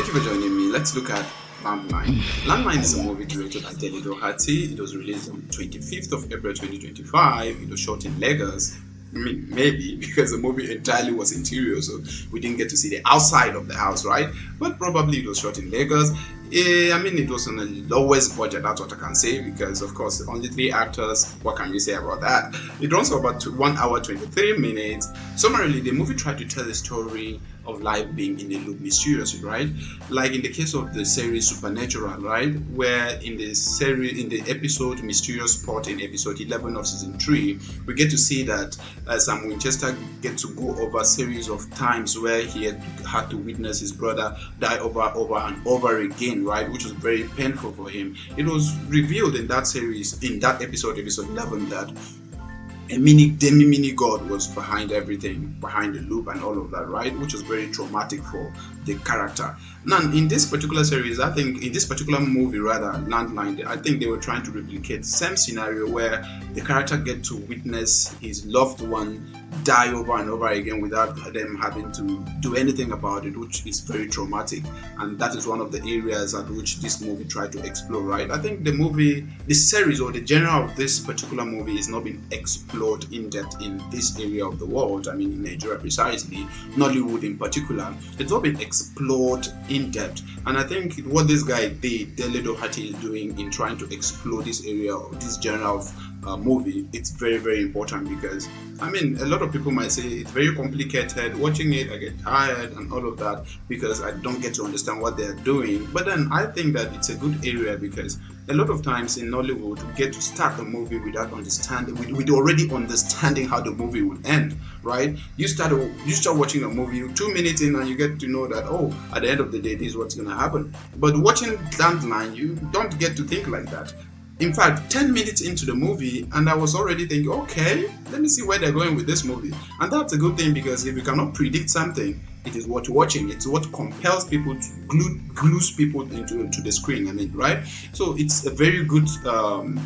Thank you for joining me. Let's look at Landline. Landline is a movie directed by Dele Doherty. It was released on 25th of April 2025. It was shot in Lagos. I mean, maybe because the movie entirely was interior, so we didn't get to see the outside of the house, right? But probably it was shot in Lagos. I mean, it was on the lowest budget, that's what I can say, because of course, only 3 actors. What can you say about that? It runs for about 1 hour 23 minutes. Summarily, the movie tried to tell the story of life being in a loop mysteriously, right? Like in the case of the series Supernatural, right? Where in the episode Mysterious Spot in episode 11 of season 3, we get to see that Sam Winchester get to go over a series of times where he had to witness his brother die over and over again, right? Which was very painful for him. It was revealed in that series, in that episode 11, that a mini god was behind everything, behind the loop and all of that, right? Which was very traumatic for the character. Now, in this particular series, I think, in this particular movie rather, Landline, I think they were trying to replicate the same scenario where the character get to witness his loved one die over and over again without them having to do anything about it, which is very traumatic. And that is one of the areas at which this movie tried to explore, right? I think the series or the genre of this particular movie is not being explored in depth in this area of the world. I mean, in Nigeria precisely, Nollywood in particular. It's not been explored in depth. And I think what this guy did, Dele Doherty, is doing in trying to explore this area, this genre of movie, it's very, very important, because I mean, a lot of people might say it's very complicated. Watching it, I get tired and all of that because I don't get to understand what they're doing. But then I think that it's a good area, because a lot of times in Nollywood, we get to start the movie without understanding, with already understanding how the movie will end, right? You start watching a movie 2 minutes in and you get to know that, oh, at the end of the day, this is what's going to happen. But watching Landline, you don't get to think like that. In fact, 10 minutes into the movie, and I was already thinking, okay, let me see where they're going with this movie. And that's a good thing, because if you cannot predict something, it is worth watching. It's what compels people to glues people into the screen, I mean, right? So it's a very good start,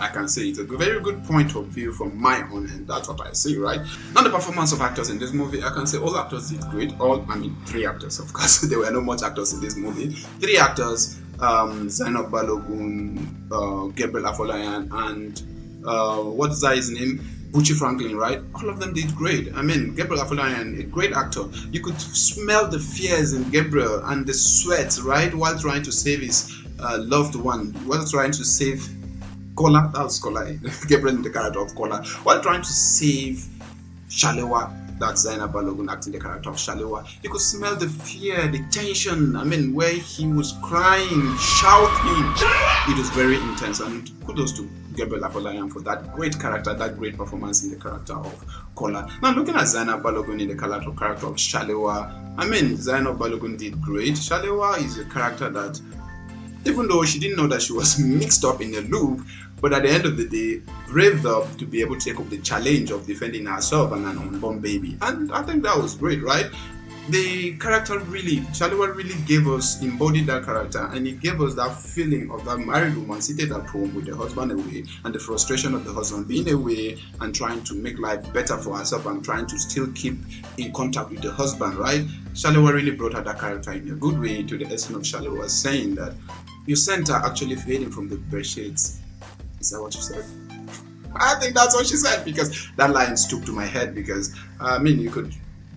I can say. It's a very good point of view from my own end. That's what I see, right? Now, the performance of actors in this movie, I can say all actors did great. 3 actors, of course. There were not much actors in this movie. 3 actors. Zainab Balogun, Gabriel Afolayan, and what is that his name? Buchi Franklin, right? All of them did great. I mean, Gabriel Afolayan, a great actor. You could smell the fears in Gabriel and the sweat, right? While trying to save his loved one, while trying to save Kola, that was Kola, Gabriel in the character of Kola, while trying to save Shalewa. That's Zainab Balogun acting the character of Shalewa. You could smell the fear, the tension. I mean, where he was crying, shouting. It was very intense, and kudos to Gabriel Afolayan for that great character, that great performance in the character of Kola. Now, looking at Zainab Balogun in the character of Shalewa, I mean, Zainab Balogun did great. Shalewa is a character that, even though she didn't know that she was mixed up in a loop, but at the end of the day, braved up to be able to take up the challenge of defending herself and an unborn baby. And I think that was great, right? The character Shalewa really embodied that character, and it gave us that feeling of that married woman seated at home with the husband away, and the frustration of the husband being away and trying to make life better for herself and trying to still keep in contact with the husband, right? Shalewa really brought out that character in a good way, to the extent of Shalewa saying that you sent her actually fading from the bed sheets. Is that what you said? I think that's what she said, because that line stuck to my head, because I mean, you could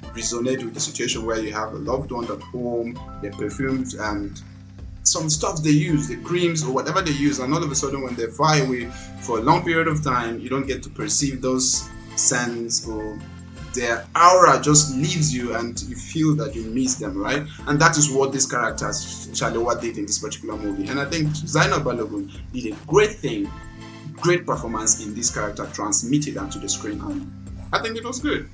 resonate with the situation where you have a loved one at home, their perfumes and some stuff they use, the creams or whatever they use, and all of a sudden when they're far away for a long period of time, you don't get to perceive those scents, or their aura just leaves you and you feel that you miss them, right? And that is what this character Shalewa did in this particular movie. And I think Zainab Balogun did a great performance in this character, transmitted onto the screen, and I think it was good.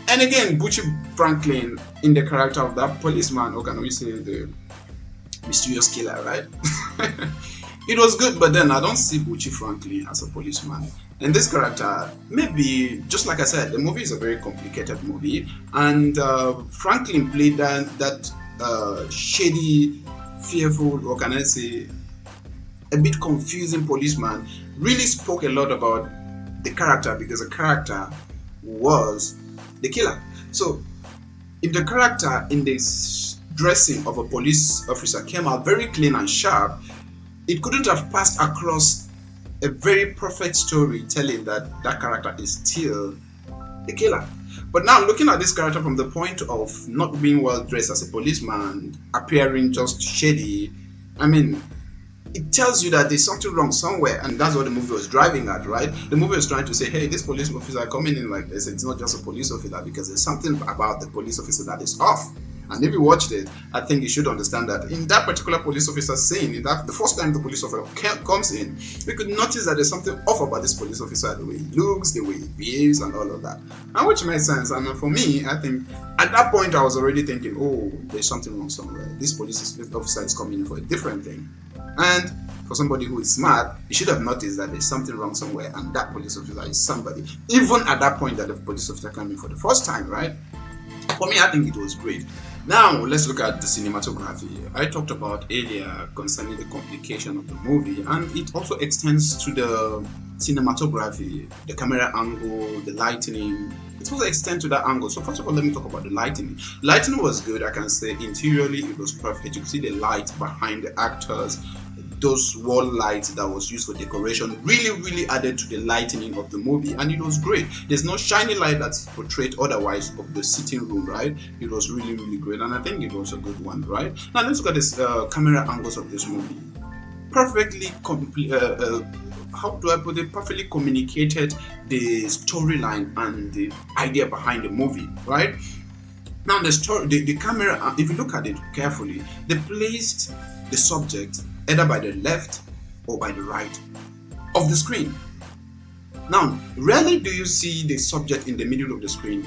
And again, Buchi Franklin in the character of that policeman, or can we say the mysterious killer, right? It was good, but then I don't see Buchi Franklin as a policeman. And this character, maybe, just like I said, the movie is a very complicated movie, and Franklin played that shady, fearful, or can I say, a bit confusing policeman. Really spoke a lot about the character, because the character was the killer. So if the character in this dressing of a police officer came out very clean and sharp, it couldn't have passed across a very perfect story telling that that character is still the killer. But now looking at this character from the point of not being well dressed as a policeman, appearing just shady, I mean, it tells you that there's something wrong somewhere, and that's what the movie was driving at, right? The movie was trying to say, hey, this police officer coming in like this, it's not just a police officer, because there's something about the police officer that is off. And if you watched it, I think you should understand that in that particular police officer scene, in that the first time the police officer comes in, we could notice that there's something off about this police officer, the way he looks, the way he behaves, and all of that. And which made sense. And for me, I think at that point I was already thinking, oh, there's something wrong somewhere. This police officer is coming in for a different thing. And for somebody who is smart, you should have noticed that there's something wrong somewhere, and that police officer is somebody. Even at that point that the police officer came in for the first time, right? For me, I think it was great. Now, let's look at the cinematography. I talked about earlier concerning the complication of the movie, and it also extends to the cinematography, the camera angle, the lighting. It also extends to that angle. So first of all, let me talk about the lighting. Lighting was good, I can say. Interiorly, it was perfect. You could see the light behind the actors. Those wall lights that was used for decoration really added to the lightening of the movie, and it was great. There's no shiny light that's portrayed otherwise of the sitting room, right? It was really great, and I think it was a good one, right? Now let's look at this camera angles of this movie. Perfectly how do I put it? Perfectly communicated the storyline and the idea behind the movie, right? Now the camera, if you look at it carefully, they placed the subject either by the left or by the right of the screen. Now, rarely do you see the subject in the middle of the screen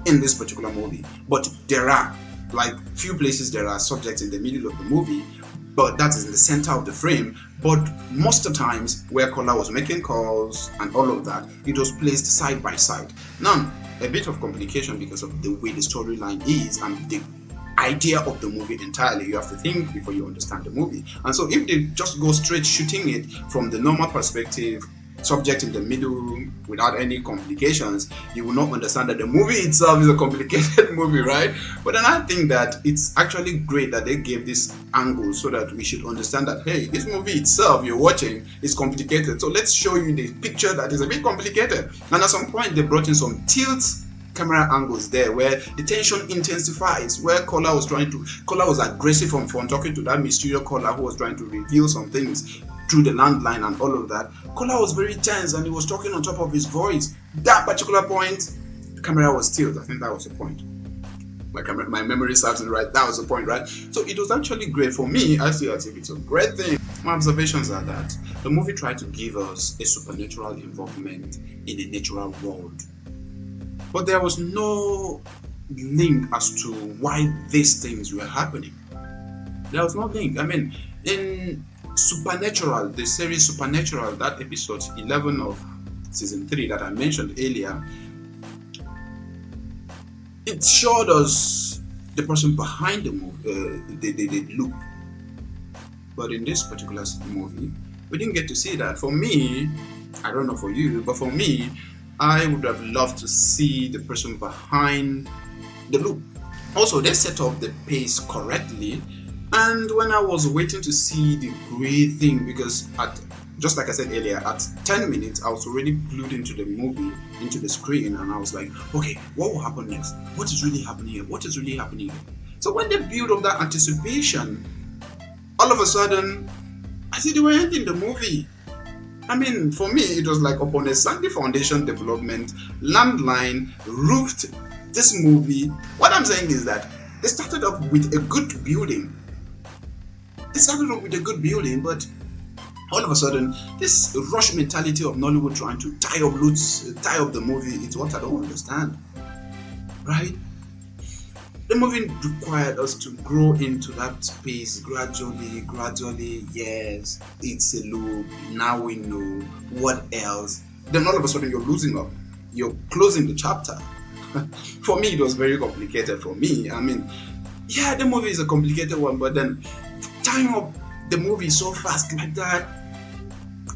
in this particular movie, but there are, like, few places there are subjects in the middle of the movie, but that is in the center of the frame. But most of the times where caller was making calls and all of that, it was placed side by side. Now, a bit of complication because of the way the storyline is and the idea of the movie entirely. You have to think before you understand the movie. And so if they just go straight shooting it from the normal perspective, subject in the middle without any complications, you will not understand that the movie itself is a complicated movie, right? But then I think that it's actually great that they gave this angle so that we should understand that, hey, this movie itself you're watching is complicated, so let's show you the picture that is a bit complicated. And at some point they brought in some tilts camera angles there where the tension intensifies, where caller was aggressive from talking to that mysterious caller who was trying to reveal some things through the landline and all of that. Caller was very tense and he was talking on top of his voice. That particular point, the camera was stilled. I think that was the point. My memory serves me right. That was the point, right? So it was actually great for me. I see it as if it's a great thing. My observations are that the movie tried to give us a supernatural involvement in a natural world, but there was no link as to why these things were happening. There was no link. I mean, in Supernatural, the series Supernatural, that episode 11 of season 3 that I mentioned earlier, it showed us the person behind the movie, the loop. But in this particular movie, we didn't get to see that. For me, I don't know for you, but for me, I would have loved to see the person behind the loop. Also, they set up the pace correctly, and when I was waiting to see the great thing, because just like I said earlier, at 10 minutes I was already glued into the movie, into the screen, and I was like, okay, what will happen next? What is really happening here? What is really happening here? So when they build up that anticipation, all of a sudden I see they were ending the movie. I mean, for me, it was like upon a sandy foundation development, Landline roofed this movie. What I'm saying is that they started off with a good building. But all of a sudden, this rush mentality of Nollywood trying to tie up the movie, it's what I don't understand. Right? The movie required us to grow into that space gradually. Yes, it's a loop. Now we know what else. Then all of a sudden you're losing up. You're closing the chapter. For me, it was very complicated for me. I mean, yeah, the movie is a complicated one, but then tying up the movie so fast like that,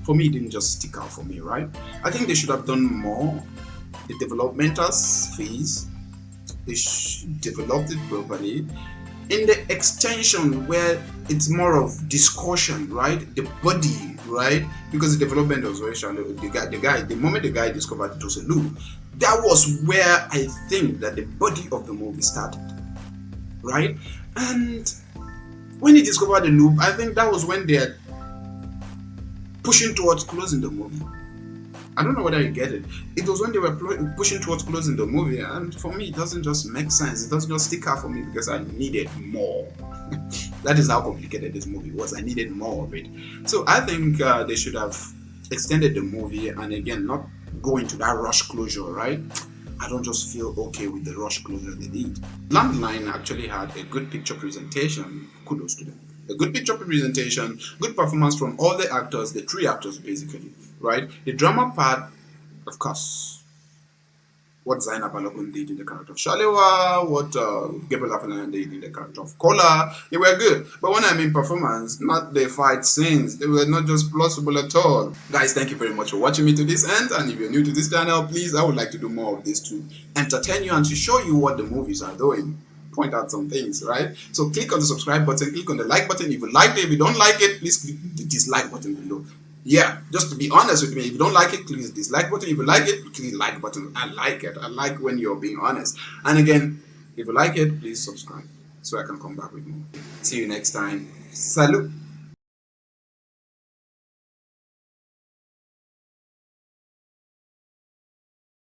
for me, it didn't just stick out for me, right? I think they should have done more. The developmental phase, developed it properly. In the extension where it's more of discussion, right? The body, right? Because the development was very shallow. The moment the guy discovered it was a loop, that was where I think that the body of the movie started, right? And when he discovered the loop, I think that was when they're pushing towards closing the movie. I don't know whether you get it. It was when they were pushing towards closing the movie, and for me, it doesn't just make sense. It doesn't just stick out for me because I needed more. That is how complicated this movie was. I needed more of it. So I think they should have extended the movie, and again, not go into that rush closure, right? I don't just feel okay with the rush closure they did. Landline actually had a good picture presentation. Kudos to them. A good picture presentation, good performance from all the actors, the three actors basically, right? The drama part, of course, what Zainab Balogun did in the character of Shalewa, what Gabriel Afolayan did in the character of Kola, they were good. But when I mean performance, not the fight scenes, they were not just plausible at all. Guys, thank you very much for watching me to this end, and if you're new to this channel, please, I would like to do more of this to entertain you and to show you what the movies are doing. Point out some things, right? So click on the subscribe button, click on the like button if you like it. If you don't like it, please click the dislike button below. Yeah, just to be honest with me, if you don't like it, click the dislike button. If you like it, click the like button. I like it. I like when you're being honest. And again, if you like it, please subscribe so I can come back with more. See you next time. Salute.